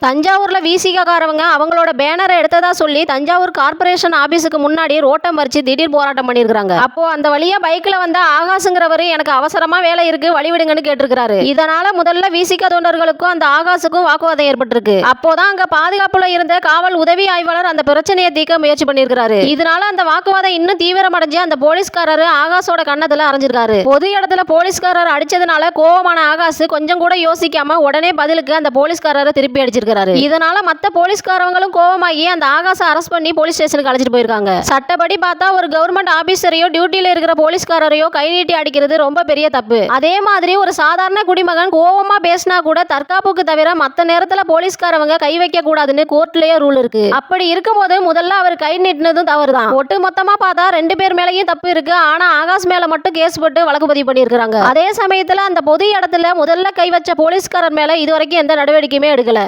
தஞ்சாவூர்ல விசிகாரவங்க அவங்களோட பேனரை எடுத்ததா சொல்லி தஞ்சாவூர் கார்பரேஷன் ஆபீஸுக்கு முன்னாடி ரோட்டம் மறிச்சு திடீர் போராட்டம் பண்ணிருக்காங்க. அப்போ அந்த வழியா பைக்ல வந்த ஆகாசுங்கிறவரு எனக்கு அவசரமா வேலை இருக்கு வழிவிடுங்கன்னு கேட்டிருக்காரு. இதனால முதல்ல விசிக தொண்டர்களுக்கும் அந்த ஆகாசுக்கும் வாக்குவாதம் ஏற்பட்டிருக்கு. அப்போதான் அங்க பாதுகாப்புல இருந்த காவல் உதவி ஆய்வாளர் அந்த பிரச்சனையை தீர்க்க முயற்சி பண்ணிருக்காரு. இதனால அந்த வாக்குவாதம் இன்னும் தீவிரமடைஞ்சு அந்த போலீஸ்காரரு ஆகாசோட கண்ணத்துல அரைஞ்சிருக்காரு. பொது இடத்துல போலீஸ்காரர் அடிச்சதுனால கோவமான ஆகாசு கொஞ்சம் கூட யோசிக்காம உடனே பதிலுக்கு அந்த போலீஸ்காரரை திருப்பி அடிச்சிருக்காரு. இதனால மத்த போலீஸ்காரங்களும் கோவமாகி அந்த ஆகாச அரெஸ்ட் பண்ணி போலீஸ் ஸ்டேஷனுக்கு அழைச்சிட்டு போயிருக்காங்க. சட்டப்படி பார்த்தா ஒரு கவர்மெண்ட் ஆபீசரையோ டியூட்டில இருக்கிற போலீஸ்காரரையோ கை நீட்டி அடிக்கிறது ரொம்ப பெரிய தப்பு. அதே மாதிரி ஒரு சாதாரண குடிமகன் கோவமா பேசினா கூட தற்காப்புக்கு தவிர மத்த நேரத்துல போலீஸ்காரவங்க கை வைக்க கூடாதுன்னு கோர்ட்லயே ரூல் இருக்கு. அப்படி இருக்கும்போது முதல்ல அவர் கை நீட்டினதும் தவறுதான். ஒட்டு மொத்தமா பார்த்தா 2 பேர் மேலேயும் தப்பு இருக்கு. ஆனா ஆகாஷ் மேல மட்டும் கேஸ் போட்டு வழக்கு பதிவு பண்ணியிருக்காங்க. அதே சமயத்துல அந்த பொது இடத்துல முதல்ல கை வச்ச போலீஸ்காரர் மேல இதுவரைக்கும் எந்த நடவடிக்கையுமே எடுக்கல.